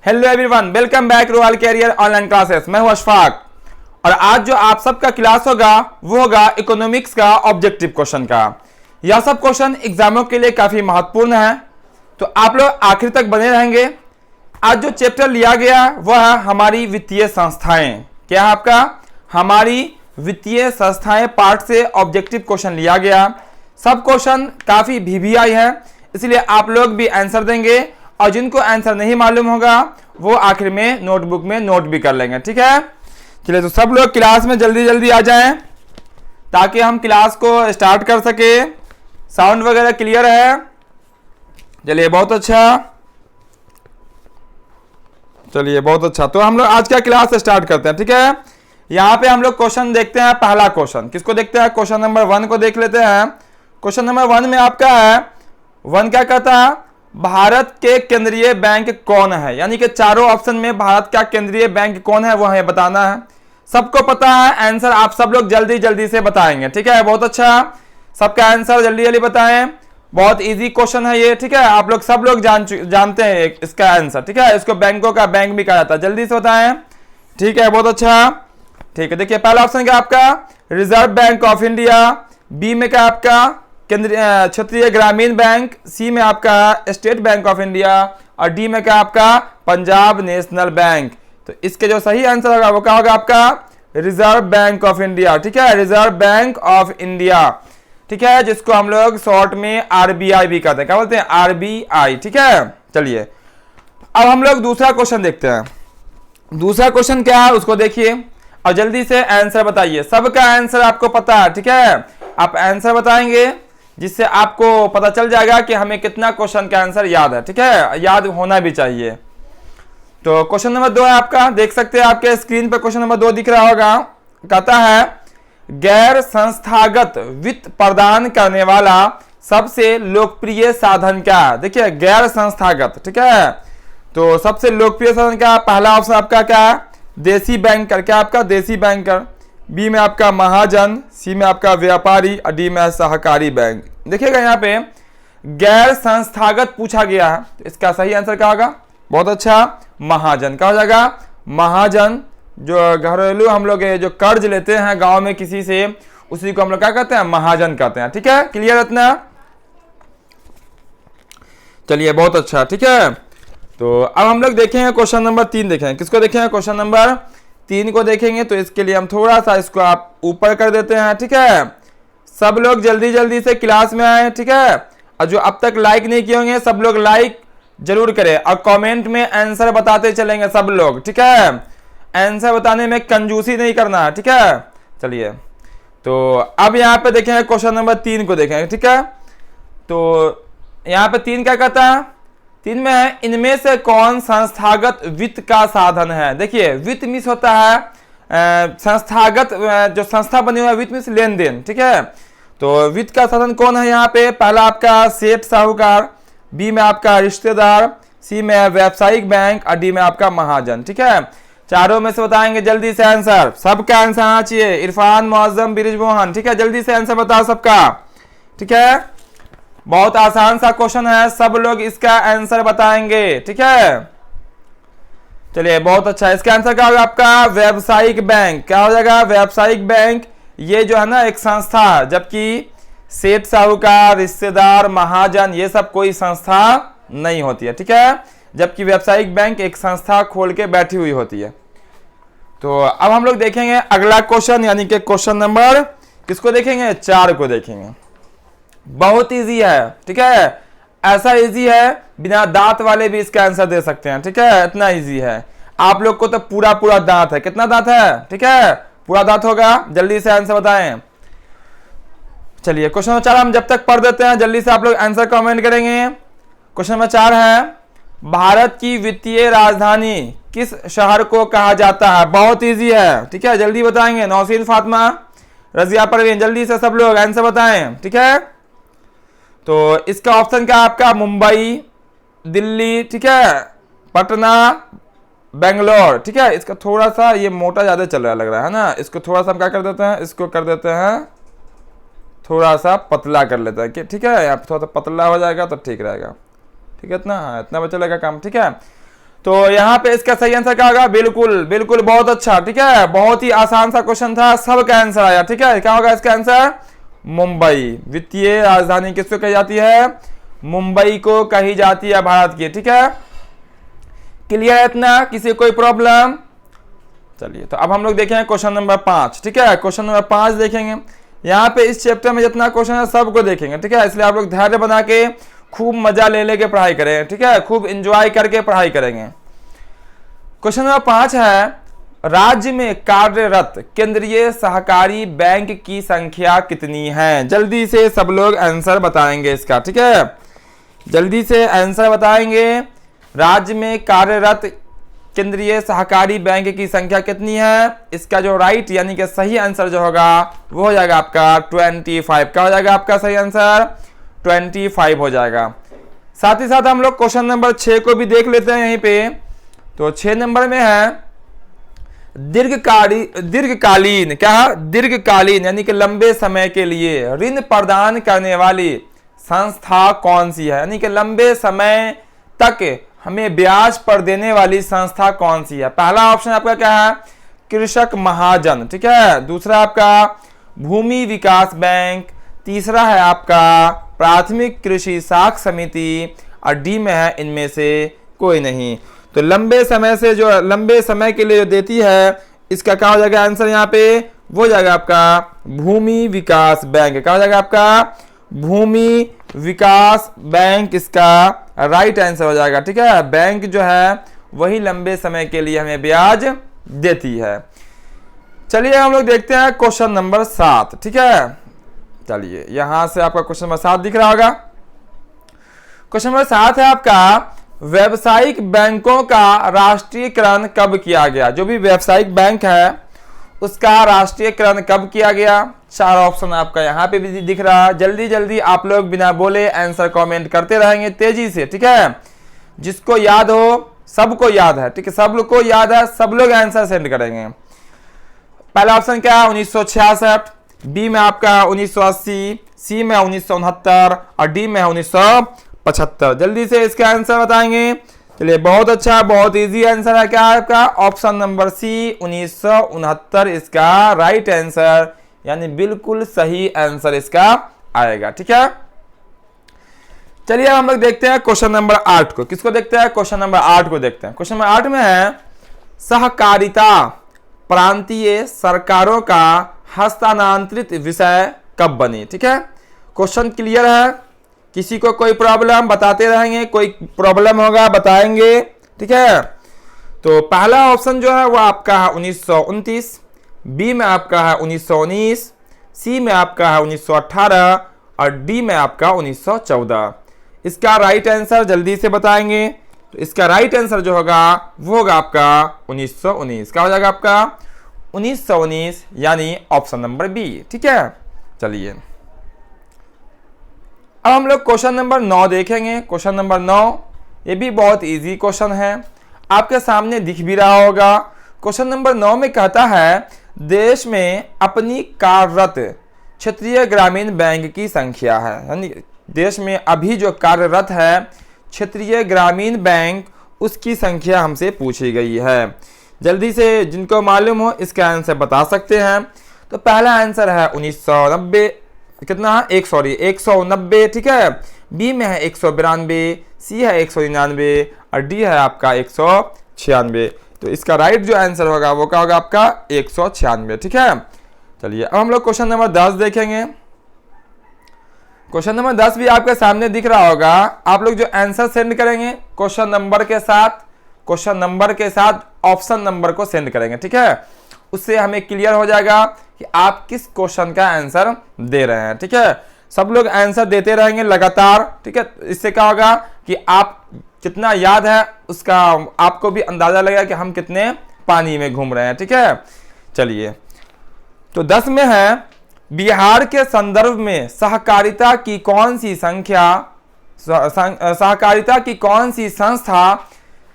Hello everyone, welcome back royal career online classes. मैं हूं अशफाक और आज जो आप सबका क्लास होगा वो होगा इकोनॉमिक्स का ऑब्जेक्टिव क्वेश्चन का। यह सब क्वेश्चन एग्जामों के लिए काफी महत्वपूर्ण है, तो आप लोग आखिर तक बने रहेंगे। आज जो चैप्टर लिया गया वह है हमारी वित्तीय संस्थाएं। क्या है आपका? हमारी वित्तीय संस्थाएं पार्ट से ऑब्जेक्टिव क्वेश्चन लिया गया। सब क्वेश्चन काफी VVI है, इसलिए आप लोग भी आंसर देंगे और जिनको आंसर नहीं मालूम होगा वो आखिर में नोटबुक में नोट भी कर लेंगे। ठीक है, चलिए तो सब लोग क्लास में जल्दी जल्दी आ जाएं ताकि हम क्लास को स्टार्ट कर सके। साउंड वगैरह क्लियर है? चलिए बहुत अच्छा, चलिए बहुत अच्छा। तो हम लोग आज का क्लास स्टार्ट करते हैं। ठीक है, यहाँ पे हम लोग क्वेश्चन देखते हैं। पहला क्वेश्चन किसको देखते हैं? क्वेश्चन नंबर 1 को देख लेते हैं। क्वेश्चन नंबर 1 में आपका है 1 क्या कहता है? भारत के केंद्रीय बैंक कौन है? यानी कि चारों ऑप्शन में भारत का केंद्रीय बैंक कौन है वो हमें बताना है। सबको पता है आंसर, आप सब लोग जल्दी जल्दी से बताएंगे। ठीक है, बहुत अच्छा, सबका आंसर जल्दी जल्दी बताएं। बहुत इजी क्वेश्चन है ये। ठीक है, आप लोग सब लोग जानते हैं इसका आंसर। ठीक है, इसको बैंकों का बैंक भी कहा जाता है। जल्दी से बताएं। ठीक है, बहुत अच्छा। ठीक है, देखिए पहला ऑप्शन क्या आपका? Reserve bank of India. B में क्या आपका? केंद्रीय क्षेत्रीय ग्रामीण बैंक। सी में आपका स्टेट बैंक ऑफ इंडिया और डी में क्या आपका? Punjab national bank. तो इसके जो सही आंसर होगा वो क्या होगा आपका? Reserve bank of India. ठीक है, रिजर्व बैंक ऑफ इंडिया। ठीक है, जिसको हम लोग शॉर्ट में RBI भी कहते हैं। क्या बोलते हैं? RBI। ठीक है, चलिए अब हम लोग दूसरा क्वेश्चन देखते हैं। दूसरा क्वेश्चन क्या है उसको देखिए और जल्दी से आंसर बताइए। सबका आंसर आपको पता है। ठीक है, आप आंसर बताएंगे जिससे आपको पता चल जाएगा कि हमें कितना क्वेश्चन का आंसर याद है। ठीक है, याद होना भी चाहिए। तो क्वेश्चन नंबर 2 है आपका, देख सकते हैं आपके स्क्रीन पर क्वेश्चन नंबर 2 दिख रहा होगा। कहता है गैर संस्थागत वित्त प्रदान करने वाला सबसे लोकप्रिय साधन क्या है? देखिए गैर संस्थागत। ठीक है, तो सबसे लोकप्रिय साधन क्या? पहला ऑप्शन आपका क्या है? देसी बैंकर। क्या आपका? देसी बैंकर। बी में आपका महाजन। सी में आपका व्यापारी और डी में सहकारी बैंक। देखिएगा यहाँ पे गैर संस्थागत पूछा गया है, तो इसका सही आंसर क्या होगा? बहुत अच्छा, महाजन। क्या हो जाएगा? महाजन। जो घरेलू हम लोग जो कर्ज लेते हैं गांव में किसी से, उसी को हम लोग क्या कहते हैं? महाजन कहते हैं। ठीक है, क्लियर इतना? चलिए बहुत अच्छा। ठीक है, तो अब हम लोग देखेंगे क्वेश्चन नंबर 3 देखेंगे। किसको देखेंगे? क्वेश्चन नंबर 3 को देखेंगे। तो इसके लिए हम थोड़ा सा इसको आप ऊपर कर देते हैं। ठीक है, सब लोग जल्दी जल्दी से क्लास में आए। ठीक है, और जो अब तक लाइक नहीं किए होंगे सब लोग लाइक जरूर करें और कमेंट में आंसर बताते चलेंगे सब लोग। ठीक है, आंसर बताने में कंजूसी नहीं करना है। ठीक है, चलिए तो अब यहाँ पे देखेंगे क्वेश्चन नंबर 3 को देखेंगे। ठीक है, तो यहाँ पे 3 क्या कहता है? 3 में है इनमें से कौन संस्थागत वित्त का साधन है? देखिए वित्त मीन्स होता है संस्थागत, जो संस्था बनी हुई है। वित्त मीन्स लेन देन। ठीक है, तो वित्त का साधन कौन है यहाँ पे? पहला आपका सेठ साहूकार। बी में आपका रिश्तेदार। सी में व्यावसायिक बैंक और डी में आपका महाजन। ठीक है, चारों में से बताएंगे जल्दी से आंसर। सबका आंसर आना चाहिए। इरफान, मुअज्जम, बिरिजमोहन। ठीक है, जल्दी से आंसर बताओ सबका। ठीक है, बहुत आसान सा क्वेश्चन है, सब लोग इसका आंसर बताएंगे। ठीक है, चलिए बहुत अच्छा। इसका आंसर क्या होगा आपका? व्यावसायिक बैंक। क्या हो जाएगा? व्यावसायिक बैंक। ये जो है ना एक संस्था है, जबकि सेठ साहूकार, रिश्तेदार, महाजन ये सब कोई संस्था नहीं होती है। ठीक है, जबकि व्यावसायिक बैंक एक संस्था खोल के बैठी हुई होती है। तो अब हम लोग देखेंगे अगला क्वेश्चन, यानी कि क्वेश्चन नंबर किसको देखेंगे? 4 को देखेंगे। बहुत इजी है। ठीक है, ऐसा इजी है बिना दांत वाले भी इसका आंसर दे सकते हैं। ठीक है, इतना इजी है। आप लोग को तो पूरा पूरा दांत है। कितना दांत है? ठीक है, पूरा दांत होगा। जल्दी से आंसर बताएं। चलिए क्वेश्चन नंबर 4 हम जब तक पढ़ देते हैं, जल्दी से आप लोग आंसर कमेंट करेंगे। क्वेश्चन नंबर 4 है भारत की वित्तीय राजधानी किस शहर को कहा जाता है? बहुत इजी है। ठीक है, जल्दी बताएंगे। नौसीन, फातिमा, रजिया, परवीन, जल्दी से सब लोग आंसर बताएं। ठीक है, तो इसका ऑप्शन क्या आपका? मुंबई, दिल्ली, ठीक है, पटना, बेंगलोर। ठीक है, इसका थोड़ा सा ये मोटा ज्यादा चल रहा लग रहा है ना, इसको थोड़ा सा हम क्या कर देते हैं? इसको कर देते हैं थोड़ा सा पतला कर लेते हैं। ठीक है, यहाँ थोड़ा सा पतला हो जाएगा तो ठीक रहेगा। ठीक है, इतना, हाँ इतना बचा रहेगा काम। ठीक है, तो यहाँ पे इसका सही आंसर क्या होगा? बिल्कुल बिल्कुल, बहुत अच्छा, ठीक है, बहुत ही आसान सा क्वेश्चन था, सबका आंसर आया, ठीक है। क्या होगा इसका आंसर? मुंबई। वित्तीय राजधानी किसको कही जाती है? मुंबई को कही जाती है भारत की, ठीक है। क्लियर है इतना? किसी कोई प्रॉब्लम? चलिए, तो अब हम लोग देखेंगे क्वेश्चन नंबर 5, ठीक है। क्वेश्चन नंबर 5 देखेंगे। यहाँ पे इस चैप्टर में जितना क्वेश्चन है सबको देखेंगे, ठीक है। इसलिए आप लोग धैर्य बना के खूब मजा ले लेके पढ़ाई करें, ठीक है, खूब एंजॉय करके पढ़ाई करेंगे। क्वेश्चन नंबर 5 है, राज्य में कार्यरत केंद्रीय सहकारी बैंक की संख्या कितनी है? जल्दी से सब लोग आंसर बताएंगे इसका, ठीक है, जल्दी से आंसर बताएंगे। राज्य में कार्यरत केंद्रीय सहकारी बैंक की संख्या कितनी है? इसका जो राइट यानी कि सही आंसर जो होगा वो हो जाएगा आपका 25। क्या हो जाएगा आपका सही आंसर? 25 हो जाएगा। साथ ही साथ हम लोग क्वेश्चन नंबर 6 को भी देख लेते हैं यहीं पे। तो 6 नंबर में है, दीर्घकालीन क्या? दीर्घकालीन यानी कि लंबे समय के लिए ऋण प्रदान करने वाली संस्था कौन सी है? यानी कि लंबे समय तक हमें ब्याज पर देने वाली संस्था कौन सी है? पहला ऑप्शन आपका क्या है? कृषक महाजन, ठीक है। दूसरा आपका भूमि विकास बैंक। तीसरा है आपका प्राथमिक कृषि साख समिति। और डी में है इनमें से कोई नहीं। तो लंबे समय के लिए जो देती है, इसका क्या हो जाएगा आंसर? यहाँ पे वो जाएगा आपका भूमि विकास बैंक। क्या हो जाएगा आपका? भूमि विकास बैंक इसका राइट आंसर हो जाएगा, ठीक है। बैंक जो है वही लंबे समय के लिए हमें ब्याज देती है। चलिए हम लोग देखते हैं क्वेश्चन नंबर 7, ठीक है। चलिए, यहां से आपका क्वेश्चन नंबर 7 दिख रहा होगा। क्वेश्चन नंबर 7 है आपका, व्यावसायिक बैंकों का राष्ट्रीयकरण कब किया गया? जो भी व्यावसायिक बैंक है उसका राष्ट्रीयकरण कब किया गया? 4 ऑप्शन आपका यहाँ पे भी दिख रहा है। जल्दी जल्दी आप लोग बिना बोले आंसर कमेंट करते रहेंगे तेजी से, ठीक है। जिसको याद हो, सबको याद है, ठीक है, सब लोग को याद है, सब लोग आंसर सेंड करेंगे। पहला ऑप्शन क्या है? 1966। बी में आपका 1980, सी में 1969 और डी में 1975। जल्दी से इसके आंसर बताएंगे। चलिए, बहुत अच्छा, बहुत इजी आंसर है। क्या है आपका? ऑप्शन नंबर सी 1969 इसका राइट आंसर, यानी बिल्कुल सही आंसर इसका आएगा, ठीक है। चलिए हम लोग देखते हैं क्वेश्चन नंबर 8 को। किसको देखते हैं? क्वेश्चन नंबर 8 को देखते हैं। क्वेश्चन नंबर 8 में है, सहकारिता प्रांतीय सरकारों का हस्तांतरित विषय कब बनी? ठीक है, क्वेश्चन क्लियर है? किसी को कोई प्रॉब्लम? बताते रहेंगे, कोई प्रॉब्लम होगा बताएंगे, ठीक है। तो पहला ऑप्शन जो है वो आपका है 1929, बी में आपका है 1919, सी में आपका है 1918 और डी में आपका 1914। इसका राइट आंसर जल्दी से बताएंगे। तो इसका राइट आंसर जो होगा वो होगा आपका 1919। क्या हो जाएगा आपका? 1919, यानी ऑप्शन नंबर बी, ठीक है। चलिए अब हम लोग क्वेश्चन नंबर 9 देखेंगे। क्वेश्चन नंबर 9 ये भी बहुत इजी क्वेश्चन है, आपके सामने दिख भी रहा होगा। क्वेश्चन नंबर 9 में कहता है, देश में अपनी कार्यरत क्षेत्रीय ग्रामीण बैंक की संख्या है, यानी देश में अभी जो कार्यरत है क्षेत्रीय ग्रामीण बैंक, उसकी संख्या हमसे पूछी गई है। जल्दी से जिनको मालूम हो इसका आंसर बता सकते हैं। तो पहला आंसर है 1990, कितना है 190, ठीक है। बी में है 192, सी है 199 और डी है आपका 196। तो इसका राइट जो आंसर होगा वो क्या होगा आपका 196, ठीक है। चलिए अब हम लोग क्वेश्चन नंबर 10 देखेंगे। क्वेश्चन नंबर 10 भी आपके सामने दिख रहा होगा। आप लोग जो आंसर सेंड करेंगे क्वेश्चन नंबर के साथ ऑप्शन नंबर को सेंड करेंगे, ठीक है। उससे हमें क्लियर हो जाएगा कि आप किस क्वेश्चन का आंसर दे रहे हैं, ठीक है। सब लोग आंसर देते रहेंगे लगातार, ठीक है। इससे क्या होगा कि आप कितना याद है उसका आपको भी अंदाजा लगेगा कि हम कितने पानी में घूम रहे हैं, ठीक है। चलिए तो 10 में है, बिहार के संदर्भ में सहकारिता की कौन सी संस्था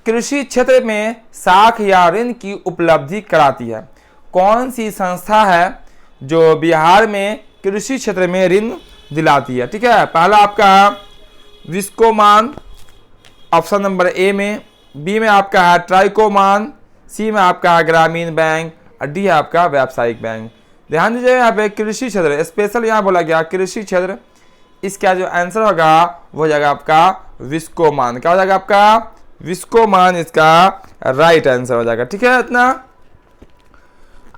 कृषि क्षेत्र में साख या ऋण की उपलब्धि कराती है? कौन सी संस्था है जो बिहार में कृषि क्षेत्र में ऋण दिलाती है, ठीक है। पहला आपका विस्कोमान ऑप्शन नंबर ए में, बी में आपका है ट्राइकोमान, सी में आपका है ग्रामीण बैंक और डी है आपका व्यावसायिक बैंक। ध्यान दीजिए यहाँ पे कृषि क्षेत्र स्पेशल यहाँ बोला गया कृषि क्षेत्र, इसका जो आंसर होगा वो हो जाएगा आपका विस्कोमान। क्या हो जाएगा आपका विस्कोमान, इसका राइट आंसर हो जाएगा। ठीक है इतना।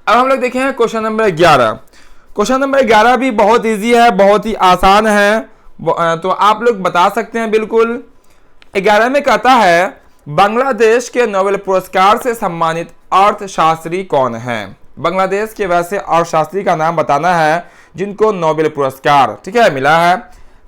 अब हम लोग देखें क्वेश्चन नंबर 11। क्वेश्चन नंबर 11 भी बहुत इजी है, बहुत ही आसान है, तो आप लोग बता सकते हैं बिल्कुल। 11 में कहता है बांग्लादेश के नोबेल पुरस्कार से सम्मानित अर्थशास्त्री कौन है। बांग्लादेश के वैसे अर्थशास्त्री का नाम बताना है जिनको नोबेल पुरस्कार, ठीक है, मिला है।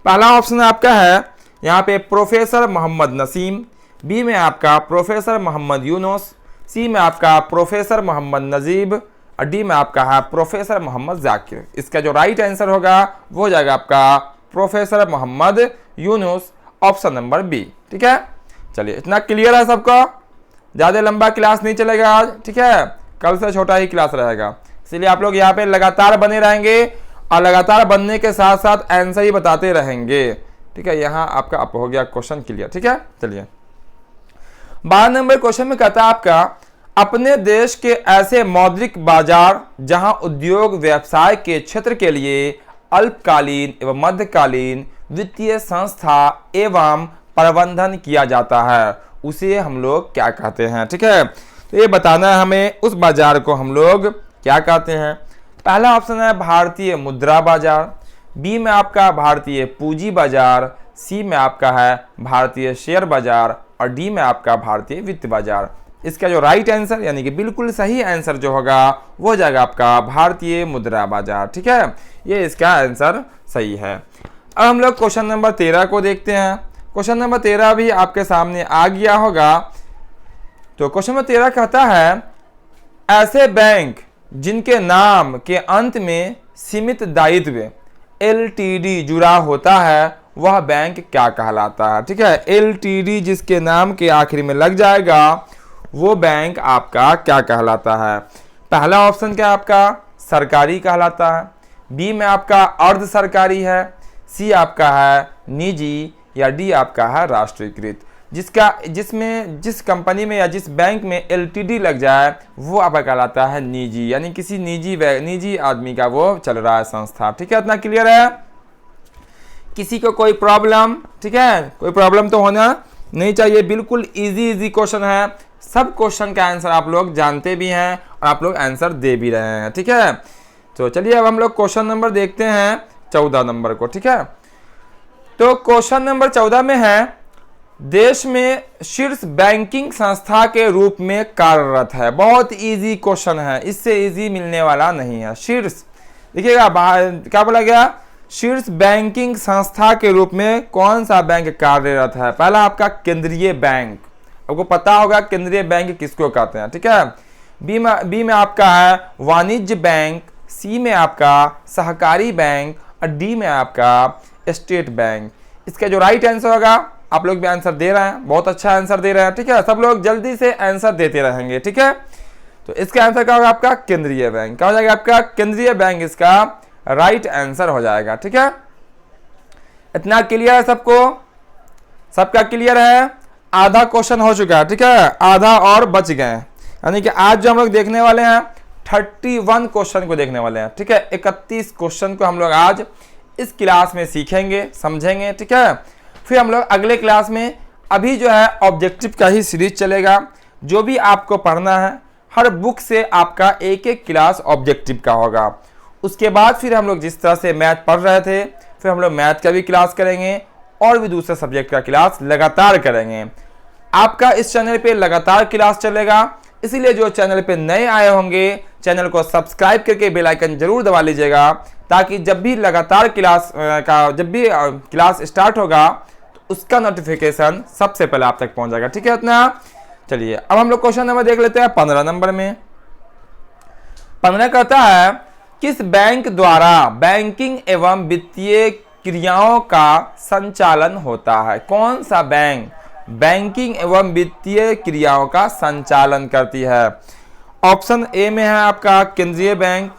पहला ऑप्शन आपका है यहाँ पे प्रोफेसर मोहम्मद नसीम, बी में आपका प्रोफेसर मोहम्मद यूनुस, सी में आपका प्रोफेसर मोहम्मद नजीब और डी में आपका है प्रोफेसर मोहम्मद जाकिर। इसका जो राइट आंसर होगा वो हो जाएगा आपका professor Muhammad Yunus, option number B. ठीक है, चलिए इतना क्लियर है सबको। ज़्यादा लंबा क्लास नहीं चलेगा आज, ठीक है, कल से छोटा ही क्लास रहेगा, इसलिए आप लोग यहाँ पे लगातार बने रहेंगे और लगातार बनने के साथ साथ आंसर ही बताते रहेंगे। ठीक है, यहाँ आपका अप हो गया क्वेश्चन क्लियर। ठीक है, चलिए 12 नंबर क्वेश्चन में कहता है आपका अपने देश के ऐसे मौद्रिक बाजार जहां उद्योग व्यवसाय के क्षेत्र के लिए अल्पकालीन एवं मध्यकालीन वित्तीय संस्था एवं प्रबंधन किया जाता है उसे हम लोग क्या कहते हैं। ठीक है, तो ये बताना है हमें उस बाजार को हम लोग क्या कहते हैं। पहला ऑप्शन है भारतीय मुद्रा बाजार, बी में आपका भारतीय पूंजी बाजार, सी में आपका है भारतीय शेयर बाजार और डी में आपका भारतीय वित्त बाजार। इसका जो राइट आंसर यानी कि बिल्कुल सही आंसर जो होगा वो हो जाएगा आपका भारतीय मुद्रा बाजार। ठीक है, ये इसका आंसर सही है। अब हम लोग क्वेश्चन नंबर 13 को देखते हैं। क्वेश्चन नंबर 13 भी आपके सामने आ गया होगा। तो क्वेश्चन नंबर 13 कहता है ऐसे बैंक जिनके नाम के अंत में सीमित दायित्व LTD जुड़ा होता है वह बैंक क्या कहलाता है। ठीक है, LTD जिसके नाम के आखिर में लग जाएगा वो बैंक आपका क्या कहलाता है। पहला ऑप्शन क्या आपका सरकारी कहलाता है, बी में आपका अर्ध सरकारी है, सी आपका है निजी या डी आपका है राष्ट्रीयकृत। जिस कंपनी में या जिस बैंक में LTD लग जाए वो आपका कहलाता है निजी, यानी किसी निजी आदमी का वो चल रहा है संस्था। ठीक है, इतना क्लियर है। किसी को कोई प्रॉब्लम, ठीक है, कोई प्रॉब्लम तो होना नहीं चाहिए, बिल्कुल इजी क्वेश्चन है। सब क्वेश्चन का आंसर आप लोग जानते भी हैं और आप लोग आंसर दे भी रहे हैं। ठीक है, तो चलिए अब हम लोग क्वेश्चन नंबर देखते हैं 14 नंबर को। ठीक है, तो क्वेश्चन नंबर 14 में है देश में शीर्ष बैंकिंग संस्था के रूप में कार्यरत है। बहुत इजी क्वेश्चन है, इससे इजी मिलने वाला नहीं है। शीर्ष देखिएगा क्या बोला गया, शीर्ष बैंकिंग संस्था के रूप में कौन सा बैंक कार्यरत है। पहला आपका केंद्रीय बैंक, आपको पता होगा केंद्रीय बैंक किसको कहते हैं। ठीक है, बी में आपका है वाणिज्य बैंक, सी में आपका सहकारी बैंक और डी में आपका स्टेट बैंक। इसका जो राइट आंसर होगा, आप लोग भी आंसर दे रहे हैं, बहुत अच्छा आंसर दे रहे हैं। ठीक है, सब लोग जल्दी से आंसर देते रहेंगे। ठीक है, तो इसका आंसर क्या होगा आपका केंद्रीय बैंक। क्या हो जाएगा आपका केंद्रीय बैंक, इसका राइट आंसर हो जाएगा। ठीक है, इतना क्लियर है सबको, सबका क्लियर है। आधा क्वेश्चन हो चुका है। ठीक है, आधा और बच गए, यानी कि आज जो हम लोग देखने वाले हैं 31 क्वेश्चन को देखने वाले हैं। ठीक है, 31 क्वेश्चन को हम लोग आज इस क्लास में सीखेंगे, समझेंगे। ठीक है, फिर हम लोग अगले क्लास में, अभी जो है ऑब्जेक्टिव का ही सीरीज चलेगा। जो भी आपको पढ़ना है हर बुक से आपका एक क्लास ऑब्जेक्टिव का होगा। उसके बाद फिर हम लोग जिस तरह से मैथ पढ़ रहे थे फिर हम लोग मैथ का भी क्लास करेंगे और भी दूसरे सब्जेक्ट का क्लास लगातार करेंगे। आपका इस चैनल पे लगातार क्लास चलेगा, इसीलिए जो चैनल पे नए आए होंगे चैनल को सब्सक्राइब करके बेल आइकन जरूर दबा लीजिएगा, ताकि जब भी लगातार क्लास स्टार्ट होगा तो उसका नोटिफिकेशन सबसे पहले आप तक पहुंच जाएगा। ठीक है, इतना। चलिए अब हम लोग क्वेश्चन नंबर देख लेते हैं 15 नंबर में। 15 कहता है किस बैंक द्वारा बैंकिंग एवं वित्तीय क्रियाओं का संचालन होता है। कौन सा बैंक बैंकिंग एवं वित्तीय क्रियाओं का संचालन करती है। ऑप्शन ए में है आपका केंद्रीय बैंक,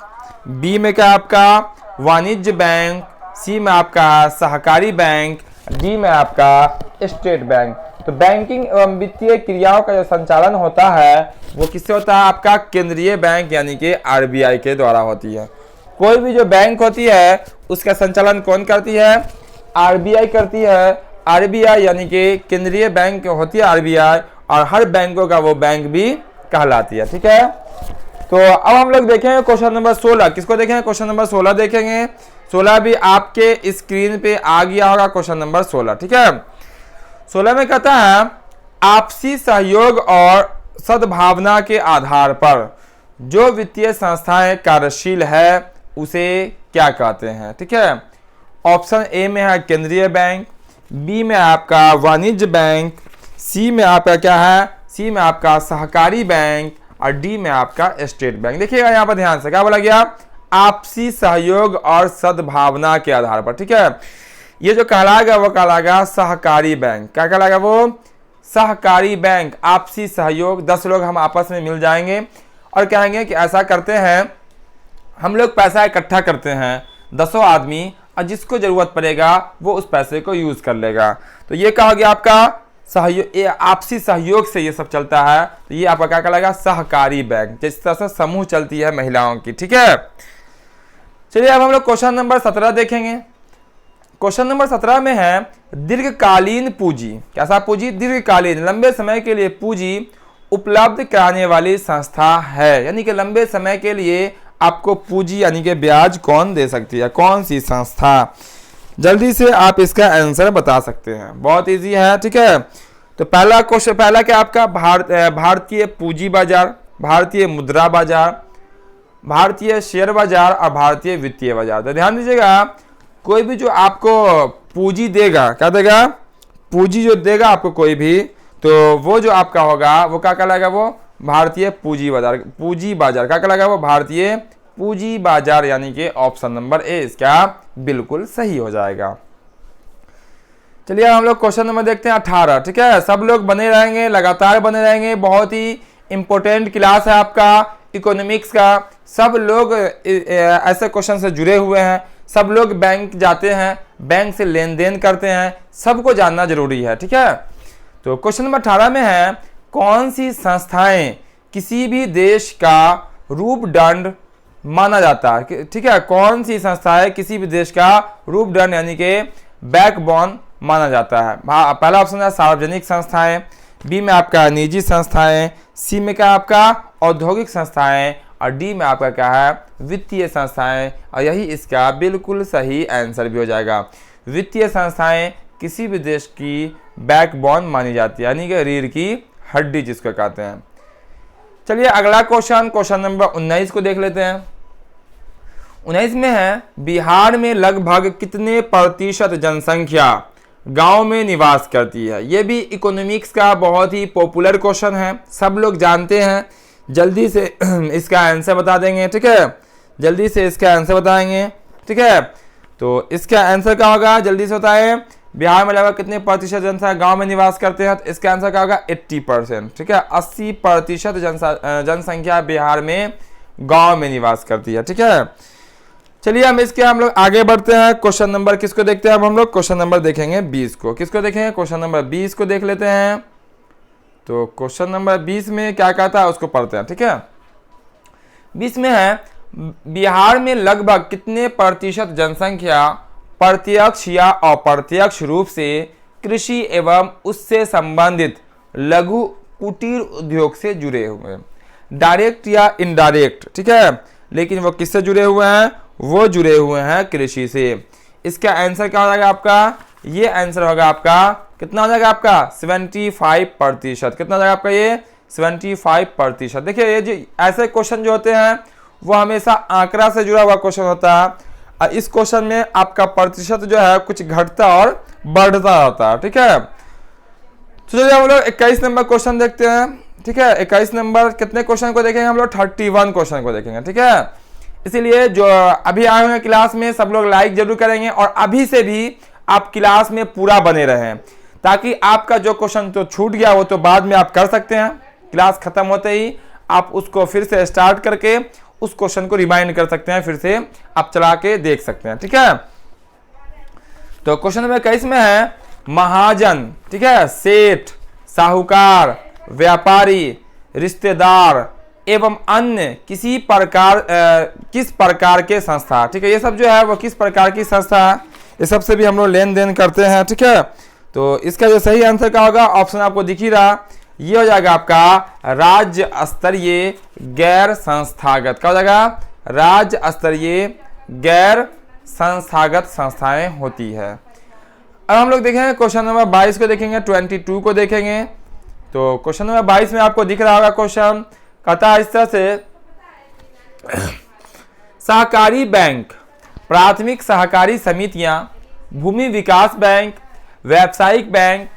बी में क्या आपका वाणिज्य बैंक, सी में आपका सहकारी बैंक, डी में आपका स्टेट बैंक। तो बैंकिंग एवं वित्तीय क्रियाओं का जो संचालन होता है वो किससे होता है? आपका केंद्रीय बैंक यानी कि आरबीआई के द्वारा होती है। कोई भी जो बैंक होती है उसका संचालन कौन करती है? आरबीआई करती है। आरबीआई यानी कि केंद्रीय बैंक होती है आरबीआई, और हर बैंकों का वो बैंक भी कहलाती है। ठीक है, तो अब हम लोग देखेंगे क्वेश्चन नंबर 16। किसको देखेंगे? क्वेश्चन नंबर 16 देखेंगे। 16 भी आपके स्क्रीन पे आ गया होगा, क्वेश्चन नंबर 16। ठीक है, 16 में कहता है आपसी सहयोग और सद्भावना के आधार पर जो वित्तीय संस्थाएं कार्यशील है उसे क्या कहते हैं? ठीक है, ऑप्शन ए में है केंद्रीय बैंक, बी में आपका वाणिज्य बैंक, सी में आपका क्या है? सी में आपका सहकारी बैंक, और डी में आपका स्टेट बैंक। देखिएगा यहाँ पर ध्यान से, क्या बोला गया? आपसी सहयोग और सद्भावना के आधार पर। ठीक है, ये जो कहलाएगा वो कहलाएगा सहकारी बैंक। क्या कहलाएगा वो? सहकारी बैंक। आपसी सहयोग, 10 लोग हम आपस में मिल जाएंगे और कहेंगे कि ऐसा करते हैं, हम लोग पैसा इकट्ठा करते हैं 10 आदमी, और जिसको जरूरत पड़ेगा वो उस पैसे को यूज कर लेगा। तो ये कहा गया आपका सहयोग, आपसी सहयोग से ये सब चलता है। तो ये आपका क्या कहलाएगा? सहकारी बैंक। जिस तरह से समूह चलती है महिलाओं की। ठीक है, चलिए अब हम लोग क्वेश्चन नंबर 17 देखेंगे। क्वेश्चन नंबर 17 में है दीर्घकालीन पूंजी। कैसा पूंजी? दीर्घकालीन, लंबे समय के लिए पूंजी उपलब्ध कराने वाली संस्था है। यानी कि लंबे समय के लिए आपको पूंजी यानी कि ब्याज कौन दे सकती है? कौन सी संस्था? जल्दी से आप इसका आंसर बता सकते हैं, बहुत इजी है। ठीक है, तो पहला क्वेश्चन, पहला क्या आपका? भारतीय पूंजी बाजार, भारतीय मुद्रा बाजार, भारतीय शेयर बाजार और भारतीय वित्तीय बाजार। तो ध्यान दीजिएगा, कोई भी जो आपको पूंजी देगा, क्या देगा? पूंजी जो देगा आपको कोई भी, तो वो जो आपका होगा वो क्या कहलाएगा? वो भारतीय पूंजी बाजार। पूंजी बाजार क्या कहलाएगा? वो भारतीय पूंजी बाजार, यानी कि ऑप्शन नंबर ए इसका बिल्कुल सही हो जाएगा। चलिए हम लोग क्वेश्चन नंबर देखते हैं 18। ठीक है, सब लोग बने रहेंगे, लगातार बने रहेंगे। बहुत ही इंपॉर्टेंट क्लास है आपका इकोनॉमिक्स का। सब लोग ऐसे क्वेश्चन से जुड़े हुए हैं, सब लोग बैंक जाते हैं, बैंक से लेन देन करते हैं, सबको जानना जरूरी है। ठीक है, तो क्वेश्चन नंबर 18 में है कौन सी संस्थाएं किसी भी देश का रूप दंड माना जाता है? ठीक है, कौन सी संस्थाएं किसी भी देश का रूप दंड यानी कि बैकबोन माना जाता है? पहला ऑप्शन है सार्वजनिक संस्थाएं, बी में आपका निजी संस्थाएं, सी में क्या आपका औद्योगिक संस्थाएं, और डी में आपका क्या है? वित्तीय संस्थाएं। और यही इसका बिल्कुल सही आंसर भी हो जाएगा। वित्तीय संस्थाएं किसी भी देश की बैकबोन मानी जाती है, यानी कि रीढ़ की हड्डी जिसको कहते हैं। चलिए अगला क्वेश्चन, क्वेश्चन नंबर 19 को देख लेते हैं। 19 में है बिहार में लगभग कितने प्रतिशत जनसंख्या गांव में निवास करती है? ये भी इकोनॉमिक्स का बहुत ही पॉपुलर क्वेश्चन है, सब लोग जानते हैं। जल्दी से इसका आंसर बता देंगे। ठीक है, जल्दी से इसका आंसर बताएंगे। ठीक है, तो इसका आंसर क्या होगा? जल्दी से बताएं। बिहार में लगभग कितने प्रतिशत जनसंख्या गांव में निवास करते हैं? तो इसका आंसर क्या होगा? 80%। ठीक है, 80% जनसंख्या बिहार में गांव में निवास करती है। ठीक है, चलिए हम लोग आगे बढ़ते हैं। क्वेश्चन नंबर किसको देखते हैं? अब हम लोग क्वेश्चन नंबर देखेंगे 20 को। किसको देखेंगे? क्वेश्चन नंबर 20 को देख लेते हैं। तो क्वेश्चन नंबर 20 में क्या कहता है उसको पढ़ते हैं। ठीक है, 20 में है बिहार में लगभग कितने प्रतिशत जनसंख्या प्रत्यक्ष या अप्रत्यक्ष रूप से कृषि एवं उससे संबंधित लघु कुटीर उद्योग से जुड़े हुए हैं? डायरेक्ट या इनडायरेक्ट। ठीक है, लेकिन वो किससे जुड़े हुए हैं? वो जुड़े हुए हैं कृषि से। इसका आंसर क्या हो जाएगा आपका? ये आंसर होगा आपका कितना हो जाएगा आपका? 75%। कितना हो जाएगा आपका? ये 75%। देखिए ये जो ऐसे क्वेश्चन जो होते हैं वो हमेशा आंकड़ा से जुड़ा हुआ क्वेश्चन होता है, और इस क्वेश्चन में आपका प्रतिशत जो है कुछ घटता और बढ़ता होता है। ठीक है, तो चलिए हम लोग 21 नंबर क्वेश्चन देखते हैं। ठीक है, 21 नंबर कितने क्वेश्चन को देखेंगे? हम लोग 31 क्वेश्चन को देखेंगे। ठीक है, इसीलिए जो अभी आए हुए क्लास में सब लोग लाइक जरूर करेंगे, और अभी से भी आप क्लास में पूरा बने रहें, ताकि आपका जो क्वेश्चन तो छूट गया वो तो बाद में आप कर सकते हैं। क्लास खत्म होते ही आप उसको फिर से स्टार्ट करके उस क्वेश्चन को रिमाइंड कर सकते हैं, फिर से आप चला के देख सकते हैं। ठीक है, तो क्वेश्चन नंबर 21 में है महाजन, ठीक है, सेठ, साहूकार, व्यापारी, रिश्तेदार एवं अन्य किस प्रकार के संस्था, ठीक है, ये सब जो है वो किस प्रकार की संस्था है, ये सबसे भी हम लोग लेन देन करते हैं, ठीक है। तो इसका जो सही आंसर क्या होगा, ऑप्शन आपको दिख ही रहा, ये हो जाएगा आपका राज्य स्तरीय गैर संस्थागत। क्या हो जाएगा, राज्य स्तरीय गैर संस्थागत संस्थाएं होती है। अब हम लोग देखेंगे क्वेश्चन नंबर 22 को देखेंगे, 22 को देखेंगे। तो क्वेश्चन नंबर 22 में आपको दिख रहा होगा क्वेश्चन, कहता है इस तरह से, सहकारी बैंक, प्राथमिक सहकारी समितियां, भूमि विकास बैंक, व्यावसायिक बैंक,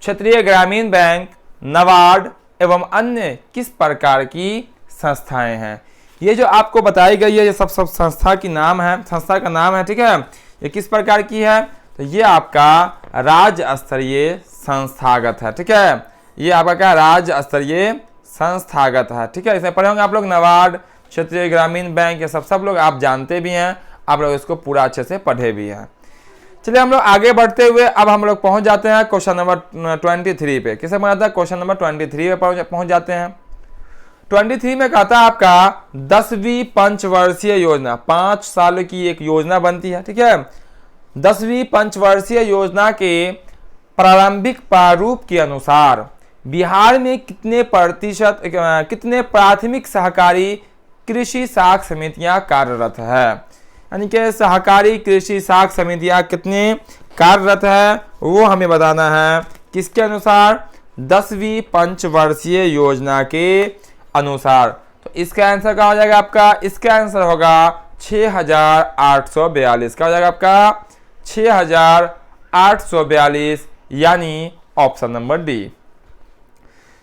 क्षेत्रीय ग्रामीण बैंक, नाबार्ड एवं अन्य किस प्रकार की संस्थाएं हैं। ये जो आपको बताई गई है ये सब संस्था की नाम है, संस्था का नाम है, ठीक है। ये किस प्रकार की है, तो ये आपका राज्य स्तरीय संस्थागत है, ठीक है। ये आपका क्या, राज्य स्तरीय संस्थागत है, ठीक है। इसमें पढ़े होंगे आप लोग नाबार्ड, क्षेत्रीय ग्रामीण बैंक, ये सब लोग आप जानते भी हैं, आप लोग इसको पूरा अच्छे से पढ़े भी हैं। चलिए हम लोग आगे बढ़ते हुए अब हम लोग पहुंच जाते हैं क्वेश्चन नंबर 23 पे। किसे पढ़ा था, क्वेश्चन नंबर 23 पे पहुंच जाते हैं। 23 में कहता है आपका 10वीं पंचवर्षीय योजना, 5 साल की एक योजना बनती है, ठीक है। 10वीं पंचवर्षीय योजना के प्रारंभिक प्रारूप के अनुसार बिहार में कितने प्राथमिक सहकारी कृषि साख समितियां कार्यरत है, यानी कि सहकारी कृषि साख समितियां कितने कार्यरत है वो हमें बताना है। किसके अनुसार, 10वीं पंचवर्षीय योजना के अनुसार। तो इसका आंसर क्या हो जाएगा आपका, इसका आंसर होगा 6842। क्या हो जाएगा आपका 6842, यानी ऑप्शन नंबर डी।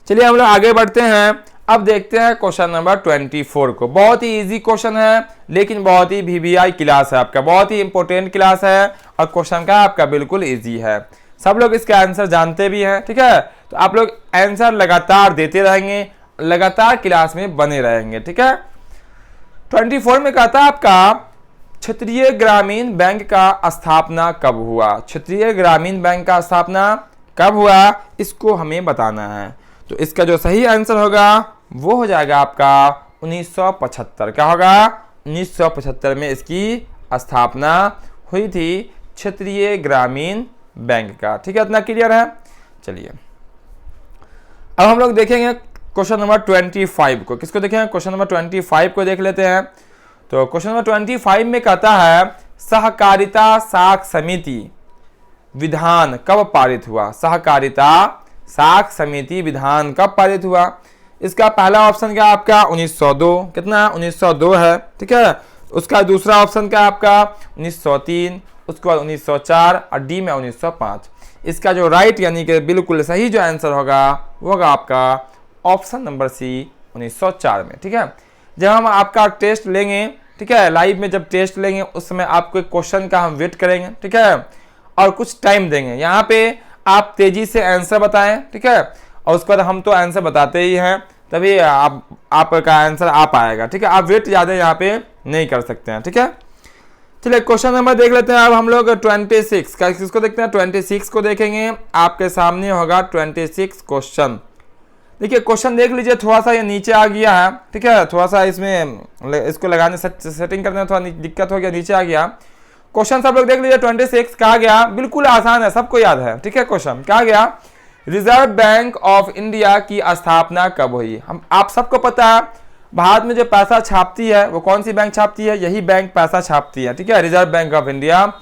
चलिए हम लोग आगे बढ़ते हैं, अब देखते हैं क्वेश्चन नंबर 24 को। बहुत ही इजी क्वेश्चन है, लेकिन बहुत ही वीवीआई क्लास है आपका, बहुत ही इंपॉर्टेंट क्लास है, और क्वेश्चन का आपका बिल्कुल इजी है, सब लोग इसका आंसर जानते भी हैं, ठीक है। तो आप लोग आंसर लगातार देते रहेंगे, लगातार क्लास में बने रहेंगे, ठीक है। 24 में कहता है आपका क्षेत्रीय ग्रामीण बैंक का स्थापना कब हुआ, क्षेत्रीय ग्रामीण बैंक का स्थापना कब हुआ, इसको हमें बताना है। तो इसका जो सही आंसर होगा वो हो जाएगा आपका 1975। क्या होगा, 1975 में इसकी स्थापना हुई थी क्षेत्रीय ग्रामीण बैंक का, ठीक है। इतना क्लियर है। चलिए अब हम लोग देखेंगे क्वेश्चन नंबर 25 को। किसको देखेंगे, क्वेश्चन नंबर 25 को देख लेते हैं। तो क्वेश्चन नंबर 25 में कहता है सहकारिता साख समिति विधान कब पारित हुआ, सहकारिता साख समिति विधान कब पारित हुआ। इसका पहला ऑप्शन क्या आपका 1902, कितना 1902 है, ठीक है। उसका दूसरा ऑप्शन क्या आपका 1903, उसके बाद 1904 और डी में 1905। इसका जो राइट यानी कि बिल्कुल सही जो आंसर होगा वो होगा आपका ऑप्शन नंबर सी 1904 में, ठीक है। जब हम आपका टेस्ट लेंगे, ठीक है, लाइव में जब टेस्ट लेंगे उस समय आपको एक क्वेश्चन का हम वेट करेंगे, ठीक है, और कुछ टाइम देंगे। यहाँ पे आप तेजी से आंसर बताएं, ठीक है, और उसके बाद हम तो आंसर बताते ही हैं, तभी आपका आंसर आ पाएगा, ठीक है। आप वेट ज़्यादा यहाँ पे नहीं कर सकते हैं, ठीक है। चलिए क्वेश्चन नंबर देख लेते हैं अब हम लोग 26 का। किसको देखते हैं, 26 को देखेंगे। आपके सामने होगा 26 क्वेश्चन। देखिए क्वेश्चन देख लीजिए, थोड़ा सा ये नीचे आ गया है, ठीक है, थोड़ा सा इसमें इसको लगाने सेटिंग करने में थोड़ा दिक्कत हो गया, नीचे आ गया क्वेश्चन। सब लोग देख लीजिए 26 कहा गया, बिल्कुल आसान है, सबको याद है, ठीक है। क्वेश्चन कहा गया रिजर्व बैंक ऑफ इंडिया की स्थापना कब हुई। हम आप सबको पता है भारत में जो पैसा छापती है वो कौन सी बैंक छापती है, यही बैंक पैसा छापती है, ठीक है, रिजर्व बैंक ऑफ इंडिया।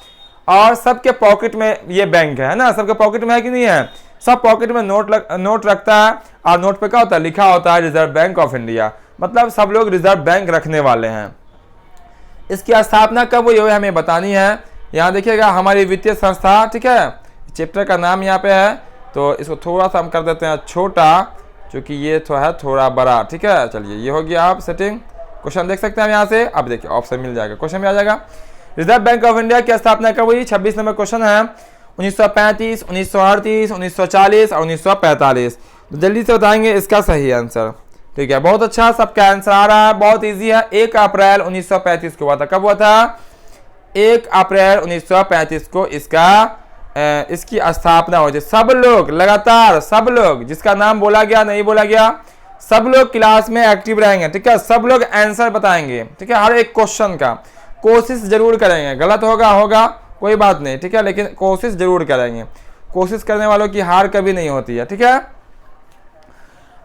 और सबके पॉकेट में ये बैंक है ना, सबके पॉकेट में है कि नहीं है, सब पॉकेट में नोट रखता है, और नोट पे क्या होता है, लिखा होता है रिजर्व बैंक ऑफ इंडिया, मतलब सब लोग रिजर्व बैंक रखने वाले हैं। इसकी स्थापना कब हुई है हमें बतानी है। यहाँ देखिएगा हमारी वित्तीय संस्था, ठीक है, चैप्टर का नाम यहाँ पे है, तो इसको थोड़ा सा हम कर देते हैं छोटा, क्योंकि ये तो है थोड़ा बड़ा, ठीक है। चलिए ये हो गया आप सेटिंग। क्वेश्चन देख सकते हैं हम यहाँ से, अब देखिए ऑप्शन मिल जाएगा, क्वेश्चन में आ जाएगा रिजर्व बैंक ऑफ इंडिया की स्थापना कब हुई। 26 नंबर क्वेश्चन है, 1935, 1938, 1940 और 1945। तो जल्दी से बताएंगे इसका सही आंसर, ठीक है। बहुत अच्छा, सबका आंसर आ रहा है, बहुत इजी है। 1 अप्रैल 1935 को हुआ था। कब हुआ था, 1 अप्रैल 1935 को इसका इसकी स्थापना हुई थी। सब लोग लगातार, सब लोग, जिसका नाम बोला गया नहीं बोला गया, सब लोग क्लास में एक्टिव रहेंगे, ठीक है। सब लोग आंसर बताएंगे, ठीक है। हर एक क्वेश्चन का कोशिश जरूर करेंगे, गलत होगा कोई बात नहीं, ठीक है, लेकिन कोशिश जरूर करेंगे। कोशिश करने वालों की हार कभी नहीं होती है, ठीक है।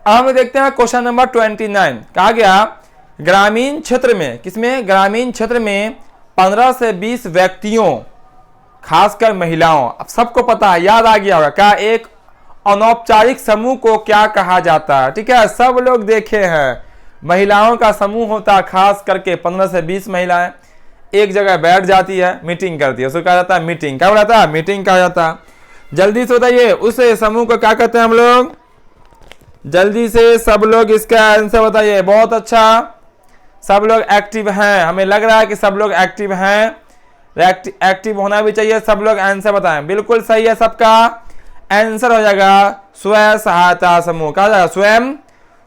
अब हम देखते हैं क्वेश्चन नंबर 29। कहा गया ग्रामीण क्षेत्र में, किसमें, ग्रामीण क्षेत्र में 15 से 20 व्यक्तियों, खासकर महिलाओं, अब सबको पता है, याद आ गया होगा, क्या एक अनौपचारिक समूह को क्या कहा जाता है, ठीक है। सब लोग देखे हैं, महिलाओं का समूह होता है, खास करके 15 से 20 महिलाएं एक जगह बैठ जाती है, मीटिंग करती है, उसको कहा जाता है मीटिंग। क्या बोला था, मीटिंग कहा जाता है। जल्दी से बताइए उस समूह को क्या कहते हैं हम लोग, जल्दी से सब लोग इसका आंसर बताइए। बहुत अच्छा, सब लोग एक्टिव हैं, हमें लग रहा है कि सब लोग एक्टिव हैं, एक्टिव होना भी चाहिए। सब लोग आंसर बताएं, बिल्कुल सही है, सबका आंसर हो जाएगा स्वयं सहायता समूह। कहा जाएगा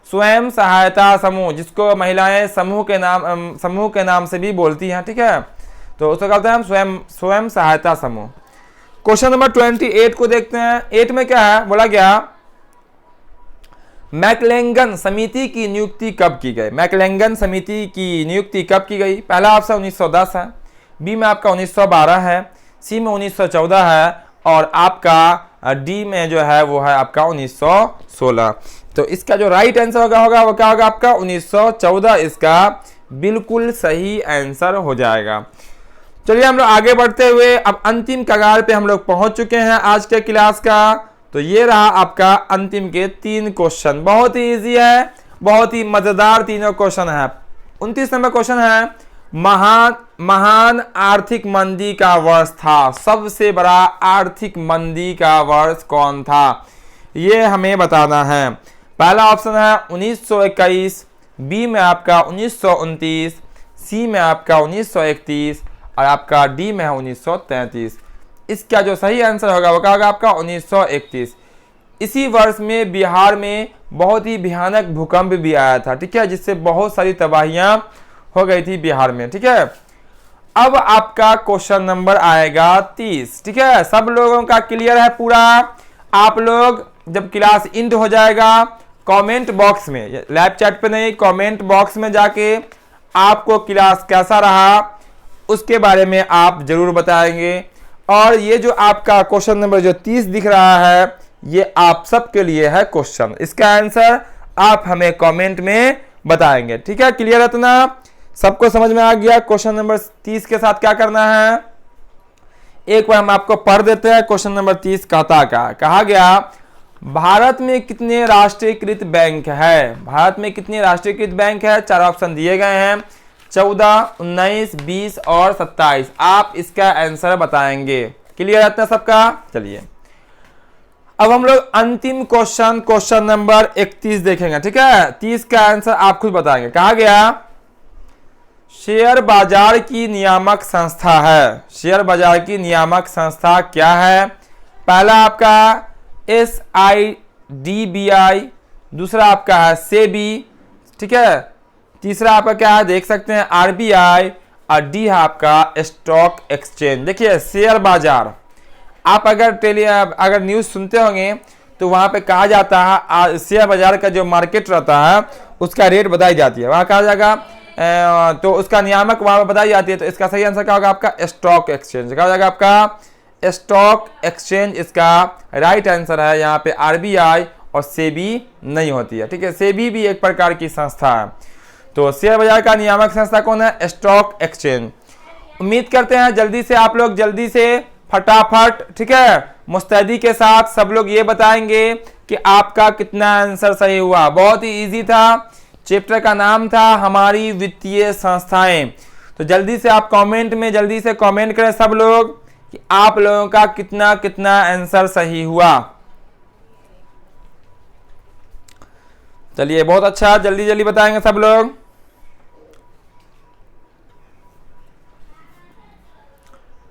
स्वयं सहायता समूह, जिसको महिलाएं समूह के नाम से भी बोलती हैं, ठीक है। तो उसको कहते हैं हम स्वयं सहायता समूह। क्वेश्चन नंबर 28 को देखते हैं। 8 में क्या है, बोला गया मैकलेंगन समिति की नियुक्ति कब की गई। मैकलेंगन समिति की नियुक्ति कब की गई। पहला ऑप्शन 1910 है, बी में आपका 1912 है, सी में 1914 है, और आपका डी में जो है वो है आपका 1916। तो इसका जो राइट आंसर होगा वो क्या होगा आपका 1914, इसका बिल्कुल सही आंसर हो जाएगा। चलिए हम लोग आगे बढ़ते हुए अब अंतिम कगार पे हम लोग पहुंच चुके हैं आज के क्लास का। तो ये रहा आपका अंतिम के 3 क्वेश्चन, बहुत ही इजी है, बहुत ही मजेदार तीनों क्वेश्चन है। 29 नंबर क्वेश्चन है, महान आर्थिक मंदी का वर्ष था, सबसे बड़ा आर्थिक मंदी का वर्ष कौन था, ये हमें बताना है। पहला ऑप्शन है 1921, बी में आपका 1929, सी में आपका 1931 और आपका डी में है 1933। इसका जो सही आंसर होगा वो क्या होगा आपका 1931। इसी वर्ष में बिहार में बहुत ही भयानक भूकंप भी आया था, ठीक है, जिससे बहुत सारी तबाहियां हो गई थी बिहार में, ठीक है। अब आपका क्वेश्चन नंबर आएगा 30, ठीक है। सब लोगों का क्लियर है पूरा। आप लोग जब क्लास इंड हो जाएगा कमेंट बॉक्स में, लाइव चैट पे नहीं, कमेंट बॉक्स में जाके आपको क्लास कैसा रहा उसके बारे में आप जरूर बताएंगे। और ये जो आपका क्वेश्चन नंबर जो 30 दिख रहा है ये आप सबके लिए है क्वेश्चन, इसका आंसर आप हमें कमेंट में बताएंगे, ठीक है। क्लियर है इतना, सबको समझ में आ गया क्वेश्चन नंबर 30 के साथ क्या करना है। एक बार हम आपको पढ़ देते हैं क्वेश्चन नंबर 30 कहता का। कहा गया भारत में कितने राष्ट्रीयकृत बैंक है। भारत में कितने राष्ट्रीयकृत बैंक है, 4 ऑप्शन दिए गए हैं, 14, 19, 20 और 27। आप इसका आंसर बताएंगे। क्लियर है इतना सबका। चलिए अब हम लोग अंतिम क्वेश्चन नंबर 31 देखेंगे, ठीक है। 30 का आंसर आप खुद बताएंगे। कहा गया शेयर बाजार की नियामक संस्था है, शेयर बाजार की नियामक संस्था क्या है। पहला आपका SIDBI, दूसरा आपका है सेबी, ठीक है, तीसरा आपका क्या है देख सकते हैं RBI और डी है आपका स्टॉक एक्सचेंज। देखिए शेयर बाजार, आप अगर न्यूज़ सुनते होंगे तो वहां पे कहा जाता है शेयर बाजार का जो मार्केट रहता है उसका रेट बताई जाती है, वहां कहा जाएगा तो उसका नियामक वहां पे बताई जाती है। तो इसका सही आंसर क्या होगा आपका स्टॉक एक्सचेंज। क्या हो जाएगा आपका स्टॉक एक्सचेंज, इसका राइट आंसर है। यहाँ पे RBI और सेबी नहीं होती है, ठीक है। सेबी भी एक प्रकार की संस्था है। तो शेयर बाजार का नियामक संस्था कौन है, स्टॉक एक्सचेंज। उम्मीद करते हैं जल्दी से आप लोग जल्दी से फटाफट, ठीक है, मुस्तैदी के साथ सब लोग ये बताएंगे कि आपका कितना आंसर सही हुआ। बहुत ही इजी था, चैप्टर का नाम था हमारी वित्तीय संस्थाएं। तो जल्दी से आप कमेंट में जल्दी से कमेंट करें सब लोग कि आप लोगों का कितना कितना आंसर सही हुआ। चलिए बहुत अच्छा, जल्दी जल्दी बताएंगे सब लोग।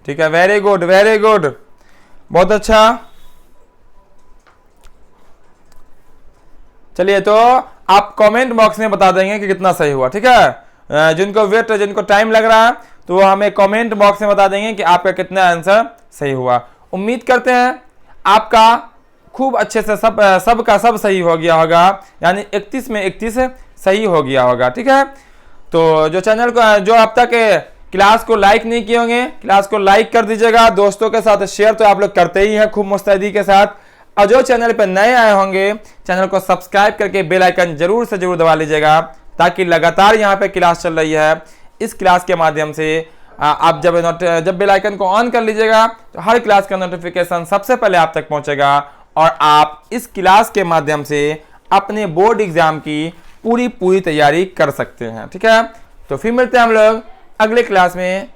ठीक है, वेरी गुड वेरी गुड, बहुत अच्छा। चलिए तो आप कमेंट बॉक्स में बता देंगे कि कितना सही हुआ, ठीक है। जिनको टाइम लग रहा है तो वो हमें कमेंट बॉक्स में बता देंगे कि आपका कितना आंसर सही हुआ। उम्मीद करते हैं आपका खूब अच्छे से सब का सब सही हो गया होगा, यानी 31 में 31 सही हो गया होगा। ठीक है, तो जो चैनल को जो अब तक क्लास को लाइक नहीं किए होंगे, क्लास को लाइक कर दीजिएगा, दोस्तों के साथ शेयर तो आप लोग करते ही हैं खूब मुस्तैदी के साथ, और जो चैनल पर नए आए होंगे चैनल को सब्सक्राइब करके बेल आइकन जरूर से जरूर दबा लीजिएगा, ताकि लगातार यहाँ पे क्लास चल रही है, इस क्लास के माध्यम से आप जब बेल आइकन को ऑन कर लीजिएगा तो हर क्लास का नोटिफिकेशन सबसे पहले आप तक पहुंचेगा, और आप इस क्लास के माध्यम से अपने बोर्ड एग्जाम की पूरी तैयारी कर सकते हैं। ठीक है, तो फिर मिलते हैं हम लोग अगले क्लास में।